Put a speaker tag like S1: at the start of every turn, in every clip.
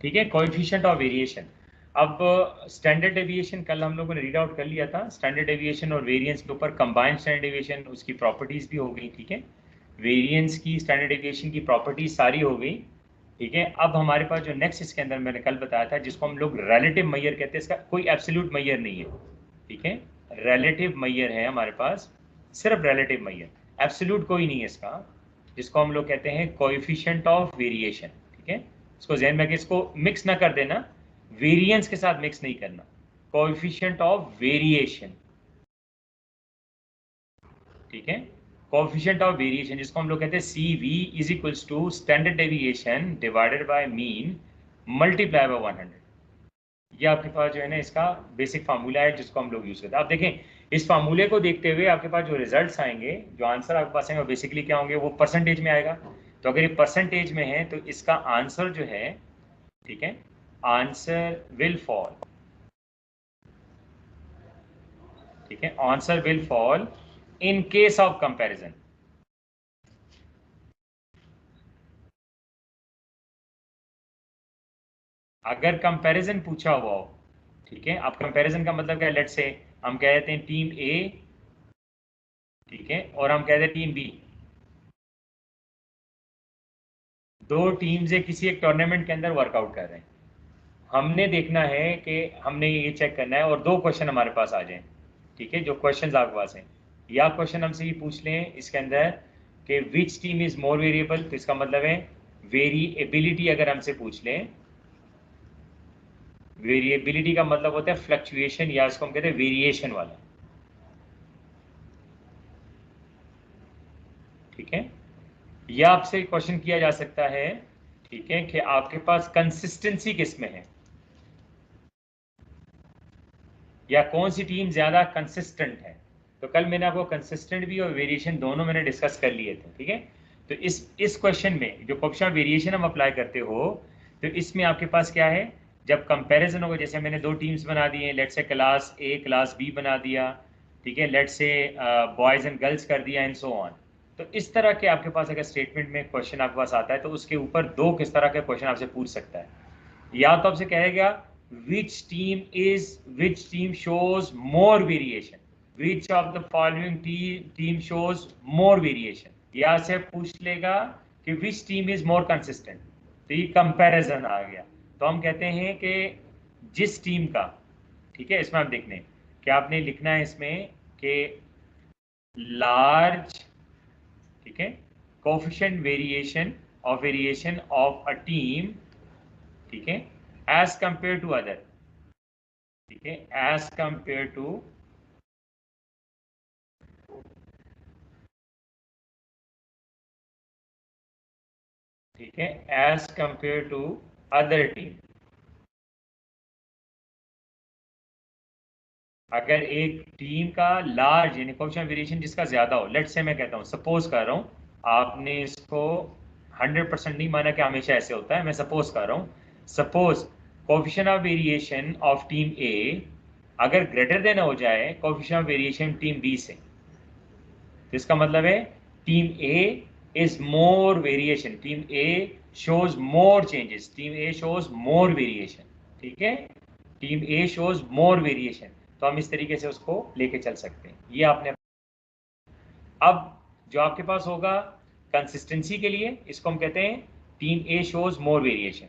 S1: ठीक है, coefficient of variation. अब स्टैंडर्ड डेविएशन कल हम लोगों ने रीड आउट कर लिया था, स्टैंडर्ड डेविएशन और वेरिएंस के ऊपर कंबाइंड स्टैंडर्ड डेविएशन, उसकी प्रॉपर्टीज भी हो गई। ठीक है, वेरिएंस की स्टैंडर्ड डेविएशन की प्रॉपर्टीज सारी हो गई। ठीक है, अब हमारे पास जो नेक्स्ट इसके अंदर मैंने कल बताया था, जिसको हम लोग रिलेटिव मैयर कहते हैं, इसका कोई एब्सोल्यूट मैयर नहीं है। ठीक है, रिलेटिव मैयर है हमारे पास, सिर्फ रिलेटिव मैयर, एब्सोल्यूट कोई नहीं है इसका, जिसको हम लोग कहते हैं कोएफिशिएंट ऑफ वेरिएशन। ठीक है, इसको ज़हन में रखिए, इसको मिक्स ना कर देना, वेरिएंस के साथ मिक्स नहीं करना, कोएफिशिएंट ऑफ वेरिएशन। ठीक है, कोएफिशिएंट ऑफ वेरिएशन जिसको हम लोग कहते हैं CV is equals to standard deviation divided by mean multiply by 100। ये आपके पास जो है ना इसका बेसिक फार्मूला है जिसको हम लोग यूज करते हैं। आप देखें, इस फार्मूले को देखते हुए आपके पास जो रिजल्ट्स आएंगे, जो आंसर आपके पास आएंगे, वो बेसिकली क्या होंगे, वो परसेंटेज में आएगा। तो अगर ये परसेंटेज में है तो इसका आंसर जो है, ठीक है, आंसर विल फॉल। ठीक है, answer will fall in case of comparison. अगर कंपैरिजन पूछा हुआ हो, ठीक है, अब कंपैरिजन का मतलब क्या है, लेट्स से हम कह देते हैं टीम ए, ठीक है, और हम कह देते हैं टीम बी, दो टीम्स है किसी एक टूर्नामेंट के अंदर वर्कआउट कर रहे हैं। हमने देखना है कि हमने ये चेक करना है और दो क्वेश्चन हमारे पास आ जाएं। ठीक है, जो क्वेश्चंस आपके पास हैं, या क्वेश्चन हमसे ये पूछ लें इसके अंदर कि which team is more variable, तो इसका मतलब है वेरिएबिलिटी। अगर हमसे पूछ लें, वेरिएबिलिटी का मतलब होता है फ्लक्चुएशन, या इसको हम कहते हैं वेरिएशन वाला। ठीक है, या आपसे क्वेश्चन किया जा सकता है, ठीक है, कि आपके पास कंसिस्टेंसी किस में है, या कौन सी टीम ज्यादा कंसिस्टेंट है। तो कल मैंने आपको कंसिस्टेंट भी और वेरिएशन दोनों मैंने डिस्कस कर लिए थे। ठीक है, तो इस क्वेश्चन में जो क्वेश्चन वेरिएशन हम अप्लाई करते हो, तो इसमें आपके पास क्या है, जब कंपैरिजन होगा, जैसे मैंने दो टीम्स बना दी हैं, लेट से क्लास ए क्लास बी बना दिया, ठीक है, लेट से बॉयज एंड गर्ल्स कर दिया एंड सो ऑन। तो इस तरह के आपके पास अगर स्टेटमेंट में क्वेश्चन आपके पास आता है, तो उसके ऊपर दो किस तरह के क्वेश्चन आपसे पूछ सकता है। या तो आपसे कहेगा which team shows more variation, which of the following team shows more variation, या से पूछ लेगा कि which team is more consistent। तो ये कंपैरिजन आ गया। तो हम कहते हैं कि जिस टीम का, ठीक है, इसमें आप देखने कि आपने लिखना है इसमें कि लार्ज, ठीक है, coefficient variation of a team, ठीक है, एज कंपेयर टू अदर, ठीक है, एज कंपेयर टू, ठीक है, as compare to other team. अगर एक टीम का लार्ज यानी कोएफिशिएंट वेरिएशन जिसका ज्यादा हो, लेट्स से मैं कहता हूं, सपोज कर रहा हूं, आपने इसको 100% नहीं माना कि हमेशा ऐसे होता है, मैं सपोज कर रहा हूं, suppose coefficient of variation of team A अगर ग्रेटर देन हो जाए coefficient of variation team B से, तो इसका मतलब है team A is more variation, team A shows more changes, team A shows more variation. ठीक है, team A shows more variation. तो हम इस तरीके से उसको लेके चल सकते हैं। ये आपने, अब जो आपके पास होगा कंसिस्टेंसी के लिए, इसको हम कहते हैं team A shows more variation.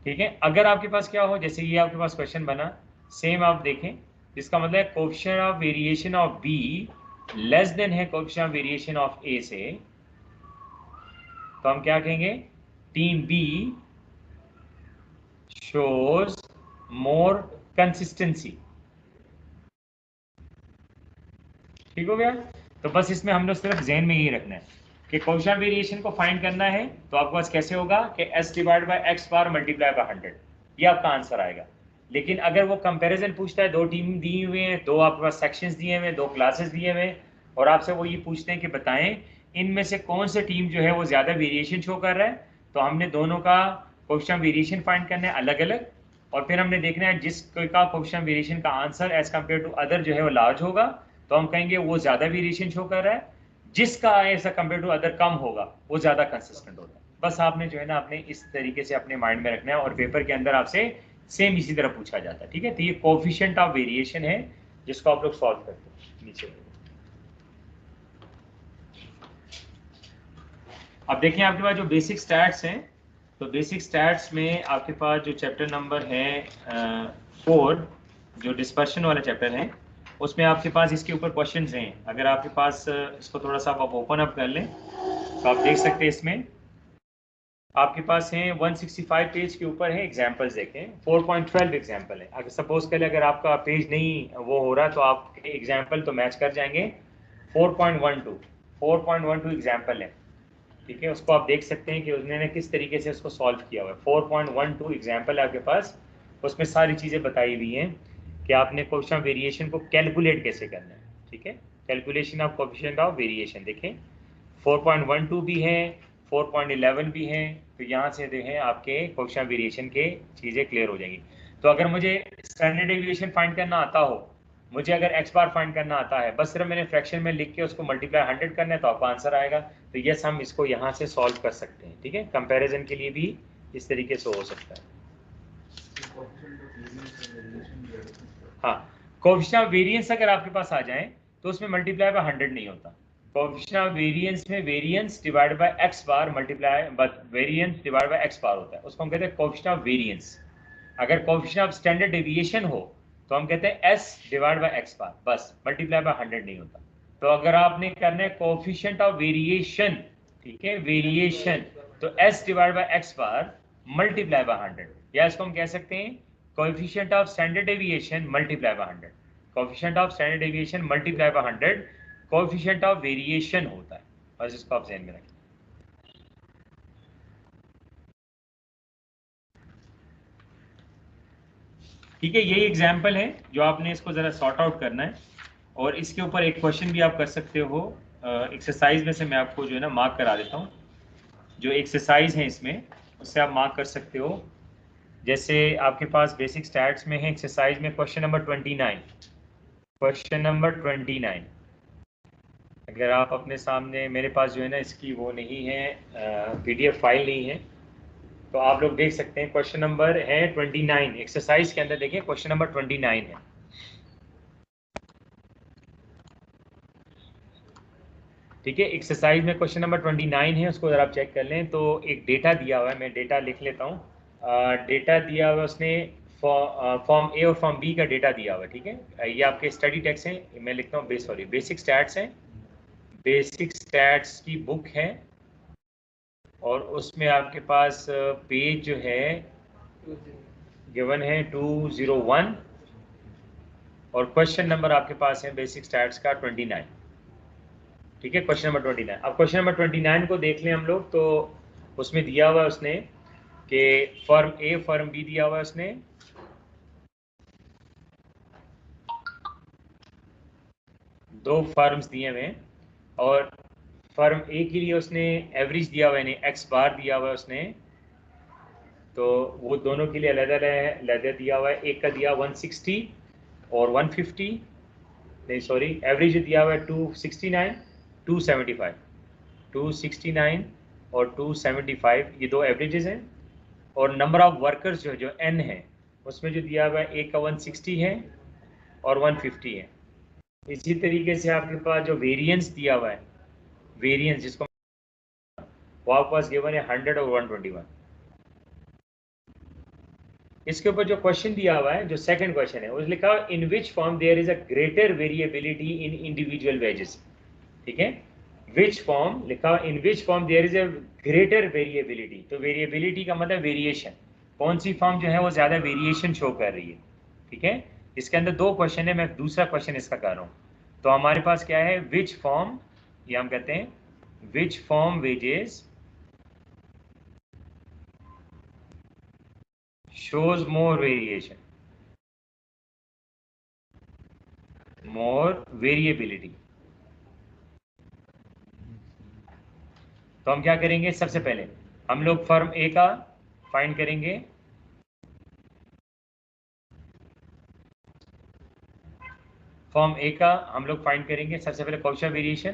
S1: ठीक है, अगर आपके पास क्या हो, जैसे ये आपके पास क्वेश्चन बना, सेम आप देखें, इसका मतलब है coefficient of variation of B less than है coefficient of variation of A से, तो हम क्या कहेंगे, team B shows more consistency. ठीक हो गया। तो बस इसमें हम लोग सिर्फ जहन में यही रखना है कि कोएफिशिएंट वेरिएशन को फाइंड करना है, तो आपके पास कैसे होगा कि s divide by x bar multiply by 100, ये आपका आंसर आएगा। लेकिन अगर वो कंपैरिजन पूछता है, दो टीम दी हुई है, दो आपके पास सेक्शंस दिए हुए हैं, दो क्लासेस दिए हुए हैं, और आपसे वो ये पूछते हैं कि बताएं इनमें से कौन से टीम जो है वो ज्यादा वेरिएशन शो कर रहा है, तो हमने दोनों का कोएफिशिएंट वेरिएशन फाइंड करना है अलग अलग, और फिर हमने देखना है जिसका कोएफिशिएंट वेरिएशन का answer as compare to other जो है वो लार्ज होगा तो हम कहेंगे वो ज्यादा वेरिएशन शो कर रहा है, जिसका ऐसा कम्पेयर टू अदर कम होगा वो ज्यादा कंसिस्टेंट होता है। बस आपने जो है ना अपने इस तरीके से अपने माइंड में रखना है और पेपर के अंदर आपसे सेम इसी तरह पूछा जाता है। ठीक है, तो ये कोएफिशिएंट ऑफ वेरिएशन है जिसको आप लोग सॉल्व करते हैं। नीचे अब देखिए आपके पास जो बेसिक स्टैट्स हैं, तो बेसिक स्टैट्स में आपके पास जो चैप्टर नंबर है 4 जो डिस्पर्शन वाला चैप्टर है उसमें आपके पास इसके ऊपर क्वेश्चंस हैं। अगर आपके पास इसको थोड़ा सा आप ओपन अप कर लें तो आप देख सकते हैं इसमें आपके पास हैं 165 पेज के ऊपर है एग्जाम्पल्स देखें। 4.12 एग्जाम्पल है। अगर सपोज कर ले अगर आपका पेज नहीं वो हो रहा तो आप एग्जाम्पल तो मैच कर जाएंगे। 4.12 एग्जाम्पल है। ठीक है, उसको आप देख सकते हैं कि उसने किस तरीके से उसको सॉल्व किया हुआ है। 4.12 एग्जाम्पल है आपके पास, उसमें सारी चीज़ें बताई हुई हैं कि आपने कोएफिशिएंट वेरिएशन को कैलकुलेट कैसे करना है। ठीक है, calculation of coefficient of variation देखें 4.12 भी है, 4.11 भी है। तो यहाँ से जो है आपके कोएफिशिएंट वेरिएशन के चीज़ें क्लियर हो जाएंगी। तो अगर मुझे स्टैंडर्ड डेविएशन फाइंड करना आता हो, मुझे अगर एक्स बार फाइंड करना आता है, बस सिर्फ मैंने फ्रैक्शन में लिख के उसको मल्टीप्लाई 100 करना है तो आपका आंसर आएगा। तो यस हम इसको यहाँ से सॉल्व कर सकते हैं। ठीक है, कंपैरिजन के लिए भी इस तरीके से हो सकता है। हाँ, कोएफिशिएंट ऑफ वेरिएंस अगर आपके पास आ जाए तो उसमें मल्टीप्लाई बाय 100 नहीं होता। कोएफिशिएंट ऑफ वेरिएंस में variance divide by X bar multiply variance divide by X bar होता है, उसको हम कहते हैं कोएफिशिएंट ऑफ वेरिएंस। अगर कोएफिशिएंट ऑफ स्टैंडर्ड डेविएशन हो तो हम कहते हैं S divide by X bar, बस मल्टीप्लाई बाय 100 नहीं होता। तो अगर आपने करना है कोएफिशिएंट ऑफ वेरिएशन, ठीक है वेरिएशन, तो S divide by X bar multiply by 100, या इसको हम कह सकते हैं coefficient of standard deviation multiply by 100। Coefficient of standard deviation multiply by 100 coefficient of variation होता है, बस इसको आप ध्यान में रखें। ठीक है, यही एग्जाम्पल है जो आपने इसको जरा सॉर्ट आउट करना है। और इसके ऊपर एक क्वेश्चन भी आप कर सकते हो एक्सरसाइज में से, मैं आपको जो है ना मार्क करा देता हूँ। जो एक्सरसाइज है इसमें उससे आप मार्क कर सकते हो। जैसे आपके पास बेसिक स्टैट्स में है एक्सरसाइज में क्वेश्चन नंबर 29, क्वेश्चन नंबर 29 अगर आप अपने सामने, मेरे पास जो है ना इसकी वो नहीं है, PDF फाइल नहीं है, तो आप लोग देख सकते हैं। क्वेश्चन नंबर है 29 एक्सरसाइज के अंदर, देखिए क्वेश्चन नंबर 29 है। ठीक है, एक्सरसाइज में क्वेश्चन नंबर 29 है, उसको अगर आप चेक कर लें तो एक डेटा दिया हुआ है, मैं डेटा लिख लेता हूँ। डेटा दिया हुआ है उसने फॉर्म ए और फॉर्म बी का डेटा दिया हुआ है। ठीक है, ये आपके स्टडी टेक्स्ट हैं, मैं लिखता हूँ बेसिक स्टैट्स हैं, बेसिक स्टैट्स की बुक है और उसमें आपके पास पेज जो है गिवन है 201 और क्वेश्चन नंबर आपके पास है बेसिक स्टैट्स का 29। ठीक है, क्वेश्चन नंबर 29। अब क्वेश्चन नंबर 29 को देख लें हम लोग, तो उसमें दिया हुआ है उसने कि फर्म ए फर्म बी दिया हुआ है उसने, दो फर्म्स दिए हुए हैं और फर्म ए के लिए उसने एवरेज दिया हुआ है, यानी एक्स बार दिया हुआ है उसने, तो वो दोनों के लिए अलग दिया हुआ है। एक का दिया 160 और 150, नहीं सॉरी, एवरेज दिया हुआ है 269 275, 269 और 275 ये दो एवरेजेस हैं। और नंबर ऑफ वर्कर्स जो n है उसमें जो दिया हुआ है एक का 160 है और 150 है। इसी तरीके से आपके पास जो वेरिएंस दिया हुआ है, वेरिएंस जिसको वो आपके पास गिवन है 100 और 121। इसके ऊपर जो क्वेश्चन दिया हुआ है, जो सेकंड क्वेश्चन है, उसने लिखा in which form there is a greater variability in individual wages. ठीक है, विच फॉर्म लिखा, in which form there is a greater variability, तो वेरिएबिलिटी का मतलब वेरिएशन, कौन सी फॉर्म जो है वो ज्यादा वेरिएशन शो कर रही है। ठीक है, इसके अंदर दो क्वेश्चन है, मैं दूसरा क्वेश्चन इसका कर रहा हूँ। तो हमारे पास क्या है, विच फॉर्म, ये हम कहते हैं which form wages shows more variation, more variability। तो हम क्या करेंगे, सबसे पहले हम लोग फर्म ए का फाइंड करेंगे, फॉर्म ए का हम लोग फाइंड करेंगे सबसे पहले कोएफिशिएंट वेरिएशन।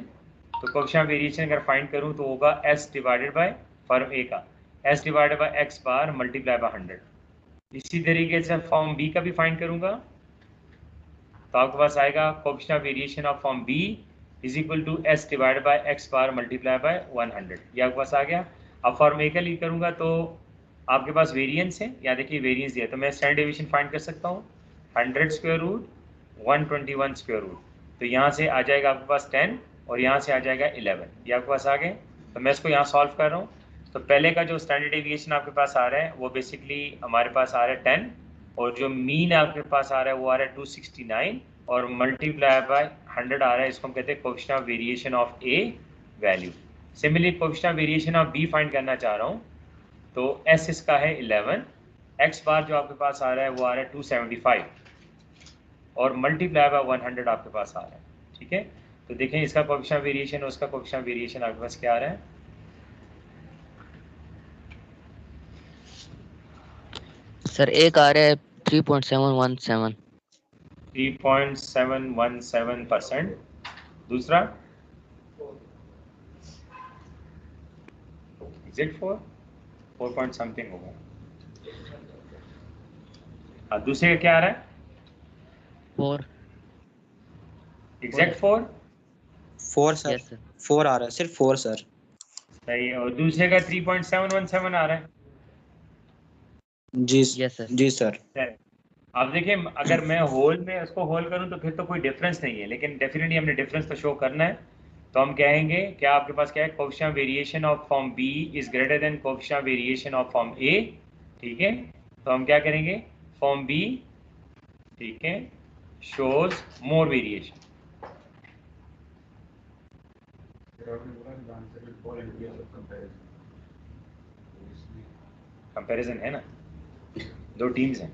S1: तो कोएफिशिएंट वेरिएशन अगर फाइंड करूं तो होगा एस डिवाइडेड बाय फॉर्म ए का S divided by X bar multiply by 100। इसी तरीके से फॉर्म बी का भी फाइंड करूंगा तो आपके पास आएगा coefficient variation of form B is equal to S divided by X bar multiply by 100। ये आपके पास आ गया। अब फॉर्म ए का लीड करूंगा तो आपके पास वेरिएंस है, या देखिए वेरिएंस दिया तो मैं स्टैंडर्ड डेविएशन फाइंड कर सकता हूँ 100 स्क्वायर रूट 121 स्क्वायर रूट। तो यहाँ से आ जाएगा आपके पास 10 और यहाँ से आ जाएगा 11। ये आपके पास आ गए। तो मैं इसको यहाँ सॉल्व कर रहा हूँ। तो पहले का जो स्टैंडर्ड डेविएशन आपके पास आ रहा है वो बेसिकली हमारे पास आ रहा है 10 और जो मीन आपके पास आ रहा है वो आ रहा है 269 और मल्टीप्लाई बाय 100 आ रहा है। इसको हम कहते हैं coefficient of variation of A value. Similarly coefficient of variation of B find करना चाह रहा हूँ तो एस इसका है 11, एक्स बार जो आपके पास आ रहा है वो आ रहा है 275 और मल्टीप्लाई बाय 100 आपके पास आ रहा है। ठीक है, तो देखें इसका कोएफिशिएंट वेरिएशन और उसका कोएफिशिएंट वेरिएशन आपके पास क्या आ रहा है।
S2: सर एक आ रहा है 3.717
S1: 3.717%। दूसरा एग्जैक्ट 4 पॉइंट समथिंग होगा। हाँ, दूसरे का क्या आ रहा है
S2: 4
S1: एग्जैक्ट 4
S3: सर।
S2: यस सर
S3: 4 आ रहा है, सिर्फ 4 सर।
S1: सही है। और दूसरे का 3.717 आ रहा है।
S3: जी
S2: यस सर
S3: जी सर।
S1: अब देखिए अगर मैं होल में उसको होल करूं तो फिर तो कोई डिफरेंस नहीं है, लेकिन डेफिनेटली हमने डिफरेंस तो शो करना है। तो हम कहेंगे क्या आपके पास क्या है coefficient variation of form B is greater than coefficient variation of form A. ठीक है, तो हम क्या करेंगे फॉर्म बी, ठीक है, शोज मोर वेरिएशन। कंपैरिजन है ना, दो टीम्स हैं,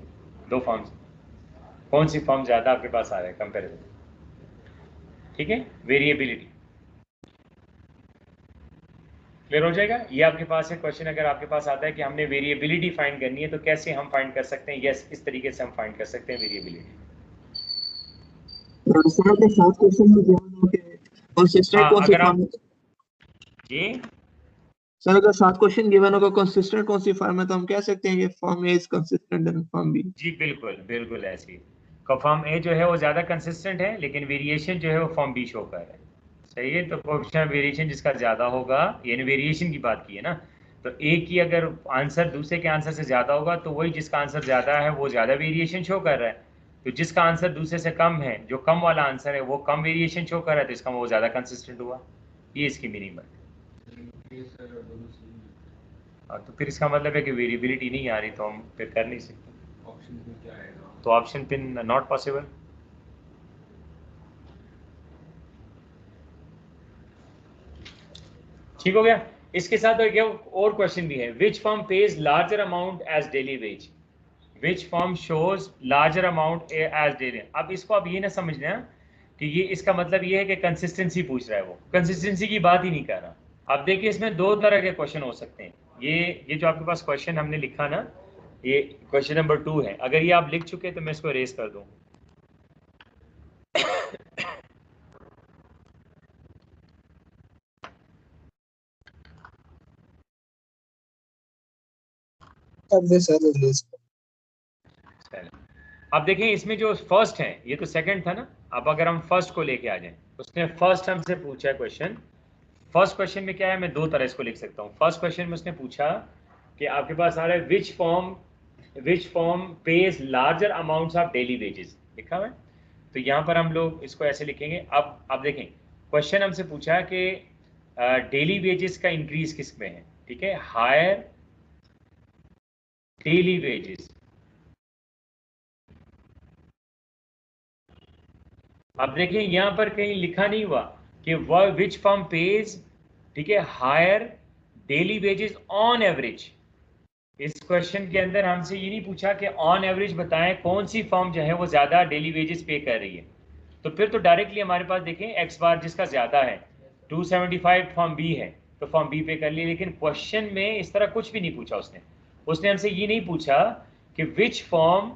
S1: दो फॉर्म्स, कौन सी फॉर्म ज्यादा आपके पास आ रहा है कंपैरिजन। ठीक है, वेरिएबिलिटी क्लियर हो जाएगा। ये आपके पास है क्वेश्चन अगर आपके पास आता है कि हमने वेरिएबिलिटी फाइंड करनी है तो कैसे हम फाइंड कर सकते हैं। यस, इस तरीके से हम फाइंड कर सकते हैं वेरिएबिलिटी।
S4: सर के साथ क्वेश्चन में ध्यान दो कि कंसिस्टेंट कौन सी
S1: अगर आप
S4: फॉर्म
S1: जी
S4: सर अगर 7 क्वेश्चन गिवन होगा कंसिस्टेंट कौन सी फॉर्म है तो हम कह सकते हैं कि form A is consistent in form B.
S1: जी बिल्कुल बिल्कुल ऐसी फॉर्म ए जो है वो ज़्यादा कंसिस्टेंट है लेकिन वेरिएशन जो है वो फॉर्म बी शो कर है। सही है, तो कोएफिशिएंट वेरिएशन जिसका ज़्यादा होगा, यानी वेरिएशन की बात की है ना, तो ए की अगर आंसर दूसरे के आंसर से ज़्यादा होगा तो वही जिसका आंसर ज़्यादा है वो ज़्यादा वेरिएशन शो कर रहा है। तो जिसका आंसर दूसरे से कम है, जो कम वाला आंसर है वो कम वेरिएशन शो कर रहा है, तो इसका वो ज़्यादा कंसिस्टेंट हुआ। ये इसकी मीनिंग है। तो फिर इसका मतलब है कि वेरिएबिलिटी नहीं आ रही तो हम फिर कर नहीं सकते। तो ऑप्शन पिन नॉट पॉसिबल। ठीक हो गया। इसके साथ एक और क्वेश्चन भी है, which firm pays larger amount as daily wage, which firm shows larger amount as daily. अब इसको आप ये ना समझना कि ये इसका मतलब ये है कि कंसिस्टेंसी पूछ रहा है, वो कंसिस्टेंसी की बात ही नहीं कर रहा। अब देखिए इसमें दो तरह के क्वेश्चन हो सकते हैं। ये जो आपके पास क्वेश्चन हमने लिखा ना, ये क्वेश्चन नंबर 2 है। अगर ये आप लिख चुके तो मैं इसको रेस कर दूं। अब देखें इसमें जो फर्स्ट है ये तो सेकंड था ना। अब अगर हम फर्स्ट को लेके आ जाएं, उसने फर्स्ट हमसे पूछा है क्वेश्चन। फर्स्ट क्वेश्चन में क्या है, मैं दो तरह इसको लिख सकता हूँ। फर्स्ट क्वेश्चन में उसने पूछा कि आपके पास आ रहा है which firm page larger amounts of daily wages, लिखा हुआ है। तो यहाँ पर हम लोग इसको ऐसे लिखेंगे। अब देखें क्वेश्चन हमसे पूछा है कि डेली वेजेस का इंक्रीज किस में है। ठीक है, हायर डेली वेजेस। अब देखिए यहाँ पर कहीं लिखा नहीं हुआ कि विच फर्म पेज, ठीक है, higher daily wages on average. इस क्वेश्चन के अंदर हमसे ये नहीं पूछा कि ऑन एवरेज बताएं कौन सी फर्म जो है वो ज्यादा डेली वेजेस पे कर रही है। तो फिर तो डायरेक्टली हमारे पास देखें एक्स बार जिसका ज्यादा है 275 फॉर्म बी है तो फॉर्म बी पे कर ली। लेकिन क्वेश्चन में इस तरह कुछ भी नहीं पूछा उसने हमसे ये नहीं पूछा कि which firm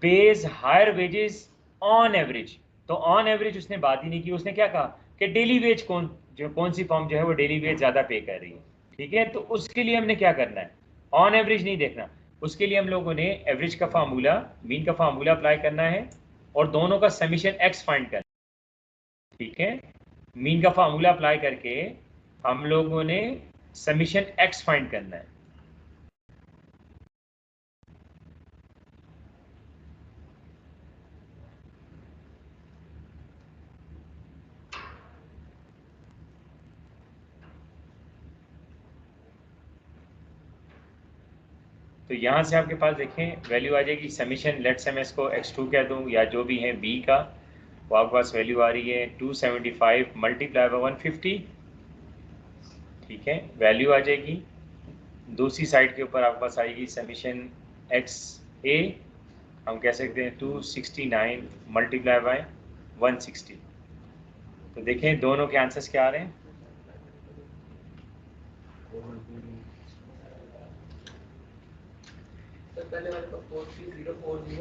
S1: pays higher wages on average. तो ऑन एवरेज उसने बात ही नहीं की, उसने क्या कहा कि डेली वेज कौन सी फॉर्म जो है वो डेली वेज ज़्यादा पे कर रही है, ठीक है। तो उसके लिए हमने क्या करना है, ऑन एवरेज नहीं देखना, उसके लिए हम लोगों ने एवरेज का फार्मूला, मीन का फार्मूला अप्लाई करना है और दोनों का समीशन एक्स फाइंड करना है, ठीक है। मीन का फार्मूला अप्लाई करके हम लोगों ने समीशन एक्स फाइंड करना है। तो यहाँ से आपके पास देखें वैल्यू आ जाएगी समीशन, लेट्स मैं इसको x2 कह दूँ या जो भी है b का, वो आपके पास वैल्यू आ रही है 275 मल्टीप्लाई बाय 150, ठीक है, वैल्यू आ जाएगी। दूसरी साइड के ऊपर आपके पास आएगी समीशन XA, हम कह सकते हैं 269 मल्टीप्लाई बाय 160। तो देखें दोनों के आंसर्स क्या आ रहे हैं,
S5: पहले वाले का 43040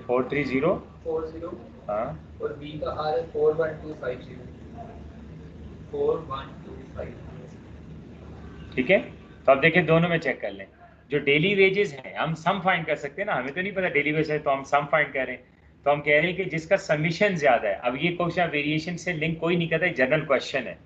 S1: 430 हाँ
S5: और बी का आ रहा है 41250 41250।
S1: ठीक है। तो अब देखिए दोनों में चेक कर लें, जो डेली वेजेस है हम सम फाइंड कर सकते हैं ना, हमें तो नहीं पता डेली वेज है तो हम सम फाइंड करें, तो हम कह रहे हैं कि जिसका समीशन ज्यादा है। अब ये क्वेश्चन वेरिएशन से लिंक कोई नहीं करता, जनरल क्वेश्चन है,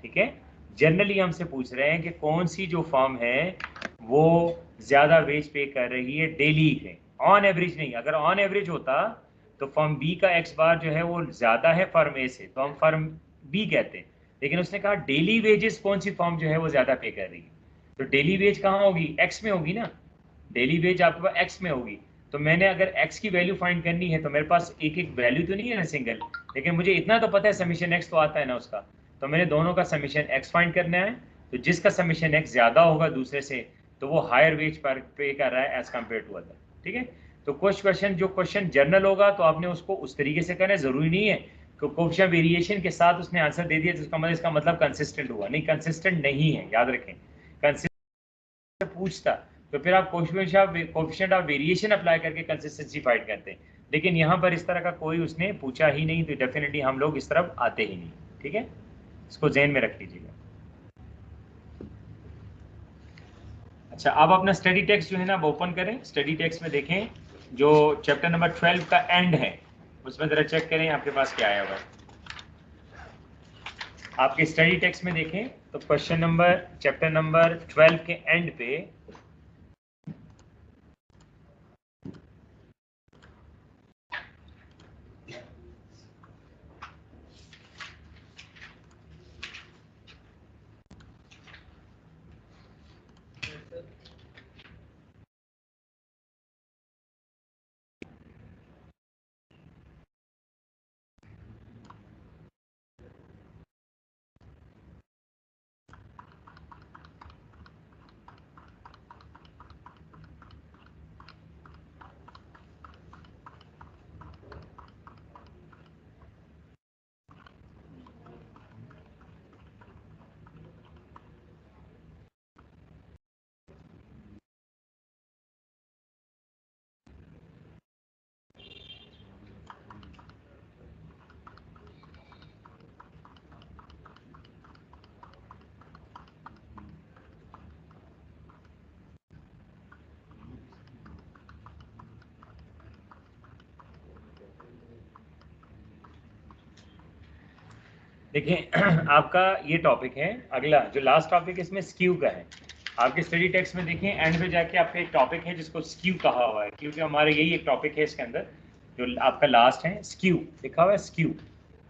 S1: ठीक है। जनरली हमसे पूछ रहे हैं कि कौन सी जो फॉर्म है वो ज्यादा वेज पे कर रही है डेली है, ऑन एवरेज नहीं। अगर ऑन एवरेज होता तो फर्म बी का एक्स बार जो है वो ज्यादा है फर्म ए से, तो हम फर्म बी कहते हैं। लेकिन उसने कहा डेली वेजेस कौन सी फॉर्म जो है वो ज्यादा पे कर रही है, तो डेली वेज कहाँ होगी, एक्स में होगी ना, डेली वेज आपके पास एक्स में होगी। तो मैंने अगर एक्स की वैल्यू फाइंड करनी है तो मेरे पास एक एक वैल्यू तो नहीं है ना सिंगल, लेकिन मुझे इतना तो पता है समीशन एक्स तो आता है ना उसका, तो मैंने दोनों का समीशन एक्स फाइंड करना है। तो जिसका समीशन एक्स ज्यादा होगा दूसरे से तो वो हायर वेज पर पे कर रहा है एज कम्पेयर टू अदर, ठीक है। तो कुछ क्वेश्चन, जो क्वेश्चन जनरल होगा तो आपने उसको उस तरीके से करना है, जरूरी नहीं है कि कोफिशिएंट वेरिएशन के साथ उसने आंसर दे दिया तो इसका मतलब कंसिस्टेंट हुआ, नहीं, कंसिस्टेंट नहीं है, याद रखें। कंसिस्टेंट पूछता तो फिर आप कोफिशिएंट ऑफ वेरिएशन अप्लाई करके कंसिस्टेंसी फाइंड करते हैं, लेकिन यहाँ पर इस तरह का कोई उसने पूछा ही नहीं, तो डेफिनेटली हम लोग इस तरफ आते ही नहीं, ठीक है, इसको ध्यान में रख लीजिएगा। अच्छा, अब अपना स्टडी टेक्स्ट जो है ना वो ओपन करें, स्टडी टेक्स्ट में देखें जो चैप्टर नंबर 12 का एंड है उसमें जरा चेक करें आपके पास क्या आया हुआ है। आपके स्टडी टेक्स्ट में देखें तो क्वेश्चन नंबर चैप्टर नंबर 12 के एंड पे देखिए आपका ये टॉपिक है, अगला जो लास्ट टॉपिक है इसमें स्क्यू का है। आपके स्टडी टेक्स्ट में देखें एंड पे जाके आपका एक टॉपिक है जिसको स्क्यू कहा हुआ है, क्योंकि हमारा यही एक टॉपिक है इसके अंदर जो आपका लास्ट है, स्क्यू लिखा हुआ है स्क्यू।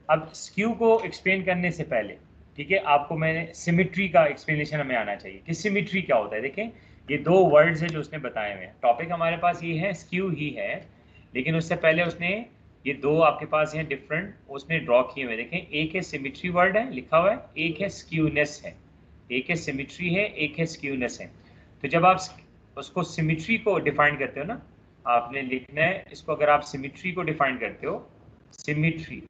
S1: अब स्क्यू को एक्सप्लेन करने से पहले, ठीक है, आपको मैंने सिमिट्री का एक्सप्लेनेशन हमें आना चाहिए कि सिमिट्री क्या होता है। देखें ये दो वर्ड्स हैं जो उसने बताए हुए हैं, टॉपिक हमारे पास ये है स्क्यू ही है, लेकिन उससे पहले उसने ये दो आपके पास हैं डिफरेंट उसने ड्रॉ किए हुए। देखें एक है सिमिट्री वर्ड है लिखा हुआ है, एक है स्क्यूनेस है, एक है सिमिट्री है, एक है स्क्यूनेस है। तो जब आप उसको सिमिट्री को डिफाइन करते हो ना, आपने लिखना है इसको, अगर आप सिमिट्री को डिफाइन करते हो, सिमिट्री,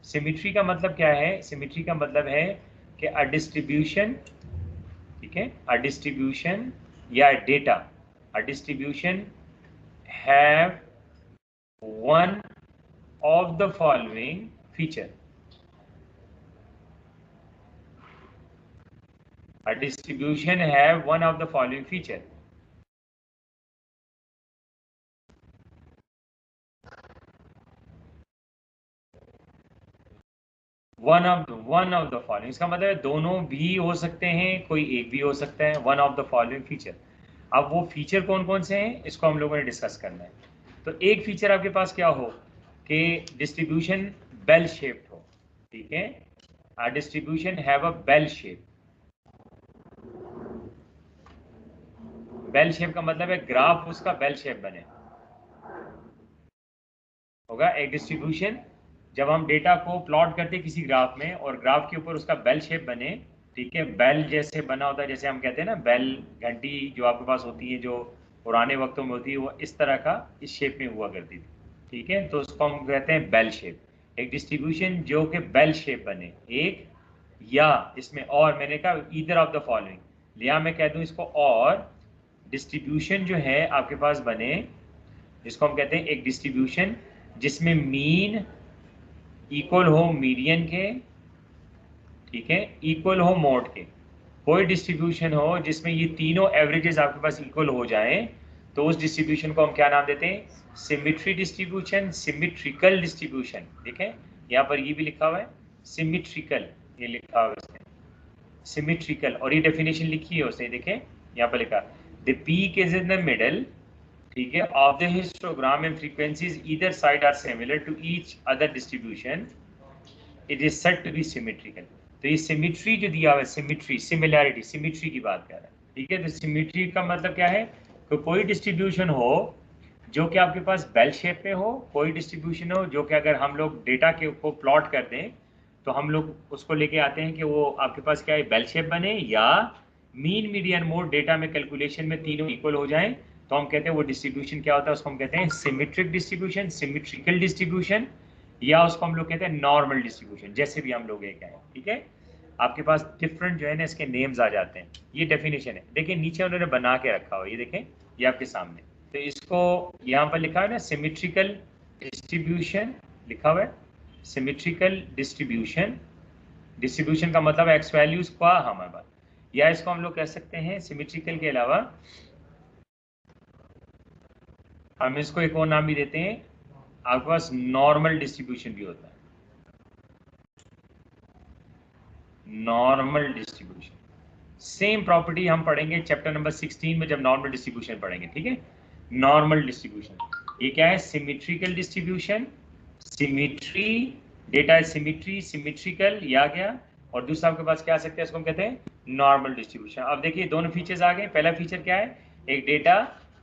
S1: सिमिट्री का मतलब क्या है, सिमिट्री का मतलब है कि अ डिस्ट्रीब्यूशन, ठीक है, अ डिस्ट्रीब्यूशन या data, a distribution have one of the following feature. A distribution have one of the following feature. One of the following, इसका मतलब है दोनों भी हो सकते हैं, कोई एक भी हो सकता है। One of the following feature. अब वो फीचर कौन कौन से हैं इसको हम लोगों ने डिस्कस करना है। तो एक फीचर आपके पास क्या हो कि डिस्ट्रीब्यूशन बेल शेप्ड हो, ठीक है। A distribution have a bell shape. Bell shape का मतलब है ग्राफ उसका बेल शेप बने होगा। एक डिस्ट्रीब्यूशन जब हम डेटा को प्लॉट करते हैं किसी ग्राफ में और ग्राफ के ऊपर उसका बेल शेप बने, ठीक है, बेल जैसे बना होता है, जैसे हम कहते हैं ना बेल घंटी जो आपके पास होती है जो पुराने वक्तों में होती है, वो इस तरह का इस शेप में हुआ करती थी, ठीक है। तो उसको हम कहते हैं बेल शेप। एक डिस्ट्रीब्यूशन जो कि बेल शेप बने, एक या इसमें और मैंने कहा ईदर ऑफ द फॉलोइंग, या मैं कह दूं इसको और डिस्ट्रीब्यूशन जो है आपके पास बने, इसको हम कहते हैं एक डिस्ट्रीब्यूशन जिसमें मीन इक्वल हो मीडियन के, ठीक है, इक्वल हो मोड के। कोई डिस्ट्रीब्यूशन हो जिसमें ये तीनों एवरेजेस आपके पास इक्वल हो जाएं, तो उस डिस्ट्रीब्यूशन को हम क्या नाम देते हैं? Symmetry distribution, symmetrical distribution. ठीक है, यहाँ पर ये भी लिखा हुआ है सिमेट्रिकल, ये लिखा हुआ है इसमें सिमेट्रिकल, और ये डेफिनेशन लिखी है उसने, देखें यहाँ पर लिखा the peak is in the middle, ठीक है, of the histogram and frequencies either side are similar to each other distribution, it is said to be symmetrical. तो ये सिमेट्री जो दिया हुआ है, सिमेट्री, सिमिलैरिटी, सिमेट्री की बात कर रहा है, ठीक है। तो सिमेट्री का मतलब क्या है कि कोई डिस्ट्रीब्यूशन हो जो कि आपके पास बेल शेप में हो, कोई डिस्ट्रीब्यूशन हो जो कि अगर हम लोग डेटा के को प्लॉट कर दें तो हम लोग उसको लेके आते हैं कि वो आपके पास क्या है, बेल शेप बने, या मीन मीडियन मोड डेटा में कैलकुलेशन में तीनों इक्वल हो जाएं, तो हम कहते हैं वो डिस्ट्रीब्यूशन क्या होता है, उसको हम कहते हैं सिमेट्रिक डिस्ट्रीब्यूशन, सिमेट्रिकल डिस्ट्रीब्यूशन, या उसको हम लोग कहते हैं नॉर्मल डिस्ट्रीब्यूशन, जैसे भी हम लोग ये कहें, ठीक है। आपके पास डिफरेंट जो है ना इसके नेम्स आ जाते हैं। ये डेफिनेशन है, देखिए नीचे उन्होंने बना के रखा हुआ, ये देखें ये आपके सामने। तो इसको यहाँ पर लिखा है ना सिमेट्रिकल डिस्ट्रीब्यूशन लिखा हुआ है, सिमेट्रिकल डिस्ट्रीब्यूशन, डिस्ट्रीब्यूशन का मतलब एक्स वैल्यूज का हमारे पास, या इसको हम लोग कह सकते हैं सिमेट्रिकल के अलावा हम इसको एक और नाम भी देते हैं, आपके पास नॉर्मल डिस्ट्रीब्यूशन भी होता है, नॉर्मल डिस्ट्रीब्यूशन। सेम प्रॉपर्टी हम पढ़ेंगे चैप्टर नंबर 16 में जब नॉर्मल डिस्ट्रीब्यूशन पढ़ेंगे, ठीक है। नॉर्मल डिस्ट्रीब्यूशन ये क्या है, symmetrical distribution, symmetry, data symmetry, symmetrical, या क्या, और दूसरा आपके पास क्या आ सकता है, इसको हम कहते हैं नॉर्मल डिस्ट्रीब्यूशन। अब देखिए दोनों फीचर्स आ गए। पहला फीचर क्या है, एक डेटा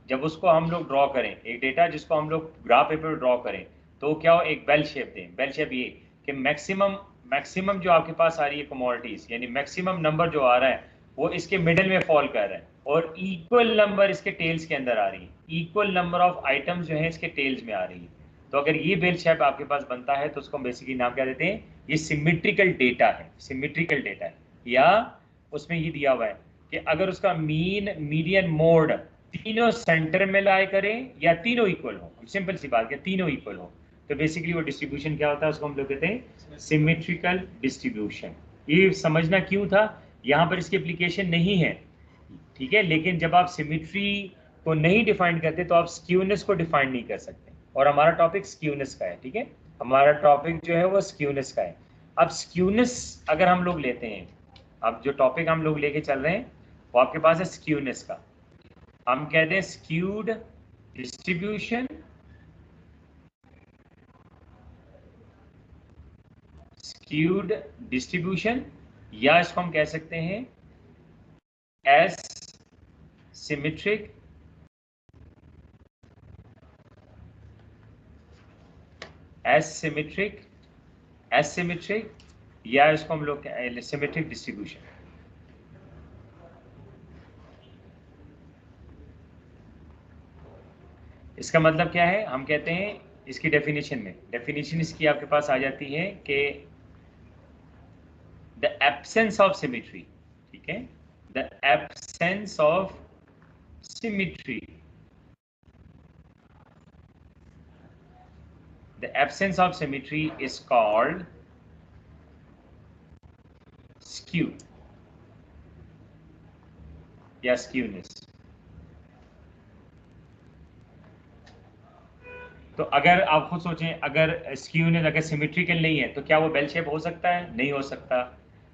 S1: जब उसको हम लोग ड्रॉ करें, एक डेटा जिसको हम लोग ग्राफ पेपर पर ड्रॉ करें, तो क्या हो, एक बेल शेप दें। बेल शेप ये कि मैक्सिमम जो आपके पास आ रही है कमोडिटीज, यानी मैक्सिमम नंबर जो आ रहा है वो इसके मिडल में फॉल कर रहा है, और इक्वल नंबर इसके टेल्स के अंदर आ रही है, इक्वल नंबर ऑफ आइटम्स जो है इसके टेल्स में आ रही है। तो अगर ये बेल शेप आपके पास बनता है तो उसको हम बेसिकली नाम क्या देते हैं, ये सिमेट्रिकल डेटा है, सिमेट्रिकल डेटा है। या उसमें ये दिया हुआ है कि अगर उसका मीन मीडियन मोड तीनों सेंटर में लाई करें या तीनों इक्वल हो, सिंपल सी बात है, तीनों इक्वल हो, तो बेसिकली वो डिस्ट्रीब्यूशन क्या होता है, उसको हम लोग कहते हैं सिमेट्रिकल डिस्ट्रीब्यूशन। ये समझना क्यों था, यहाँ पर इसकी एप्लीकेशन नहीं है, ठीक है, लेकिन जब आप सिमेट्री को नहीं डिफाइन करते तो आप स्क्यूनेस को डिफाइन नहीं कर सकते, और हमारा टॉपिक स्क्यूनेस का है, ठीक है, हमारा टॉपिक जो है वो स्क्यूनेस का है। अब स्क्यूनेस अगर हम लोग लेते हैं, अब जो टॉपिक हम लोग लेके चल रहे हैं वो आपके पास है स्क्यूनेस का, हम कहते हैं स्क्यूड डिस्ट्रीब्यूशन, स्क्यूड डिस्ट्रीब्यूशन, या इसको हम कह सकते हैं एस सिमेट्रिक, एसिमेट्रिक, एसिमेट्रिक, या इसको हम लोग सिमेट्रिक डिस्ट्रीब्यूशन। इसका मतलब क्या है, हम कहते हैं इसकी डेफिनेशन में, डेफिनेशन इसकी आपके पास आ जाती है कि द एब्सेंस ऑफ सिमेट्री, ठीक है, the absence of symmetry, the absence of symmetry is called skew या स्क्यूनेस। तो अगर आप खुद सोचें, अगर स्क्यूनेस अगर सिमेट्रिकल नहीं है तो क्या वो बेल शेप हो सकता है? नहीं हो सकता।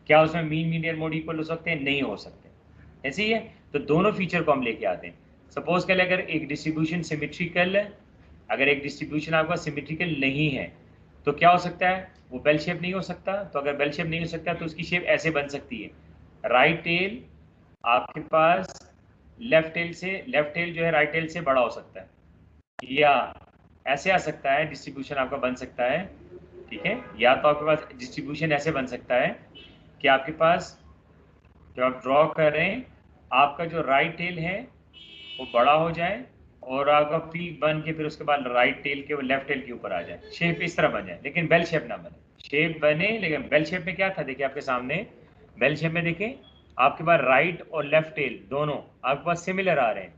S1: क्या उसमें मीन मीडियन मोड इक्वल हो सकते हैं? नहीं हो सकते। ऐसे ही है, तो दोनों फीचर को हम लेके आते हैं। सपोज कर ले अगर एक डिस्ट्रीब्यूशन सिमेट्रिकल, अगर एक डिस्ट्रीब्यूशन आपका सिमेट्रिकल नहीं है तो क्या हो सकता है? वो बेल शेप नहीं हो सकता। तो अगर बेल शेप नहीं हो सकता तो उसकी शेप ऐसे बन सकती है, राइट टेल आपके पास लेफ्ट टेल जो है राइट टेल से बड़ा हो सकता है, या ऐसे आ सकता है डिस्ट्रीब्यूशन आपका बन सकता है, ठीक है। या तो आपके पास डिस्ट्रीब्यूशन ऐसे बन सकता है कि आपके पास जो आप ड्रॉ कर रहे हैं आपका जो राइट टेल है वो बड़ा हो जाए और आपका पीक बन के फिर उसके बाद राइट टेल के वो लेफ्ट टेल के ऊपर आ जाए, शेप इस तरह बन जाए, लेकिन बेल शेप ना बने। शेप बने लेकिन बेल शेप में क्या था, देखिए आपके सामने बेल शेप में देखिए आपके पास राइट और लेफ्ट टेल दोनों आपके पास सिमिलर आ रहे हैं।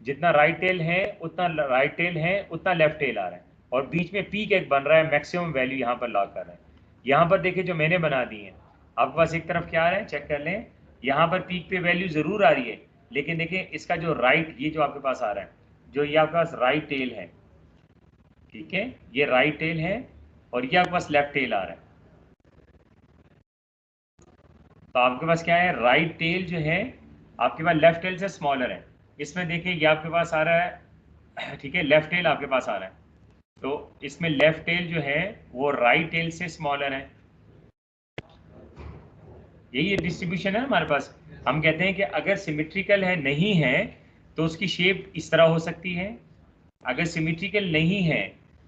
S1: जितना राइट टेल है उतना राइट टेल है उतना लेफ्ट टेल आ रहा है, और बीच में पीक एक बन रहा है, मैक्सिमम वैल्यू यहाँ पर लॉक कर रहे हैं। यहाँ पर देखिए जो मैंने बना दी है आपके पास एक तरफ क्या आ रहा है, चेक कर लें, यहाँ पर पीक पे वैल्यू जरूर आ रही है, लेकिन देखिए इसका जो राइट, ये जो आपके पास आ रहा है, जो ये आपके पास राइट टेल है, ठीक है, ये राइट टेल है और ये आपके पास लेफ्ट टेल आ रहा है। तो आपके पास क्या है, राइट टेल जो है आपके पास लेफ्ट टेल से स्मॉलर है। इसमें देखिए ये आपके पास आ रहा है, ठीक है, लेफ्ट टेल आपके पास आ रहा है, तो इसमें लेफ्ट टेल जो है वो राइट टेल से स्मॉलर है। यही डिस्ट्रीब्यूशन है हमारे पास। हम कहते हैं कि अगर सिमेट्रिकल है नहीं है तो उसकी शेप इस तरह हो सकती है, अगर सिमेट्रिकल नहीं है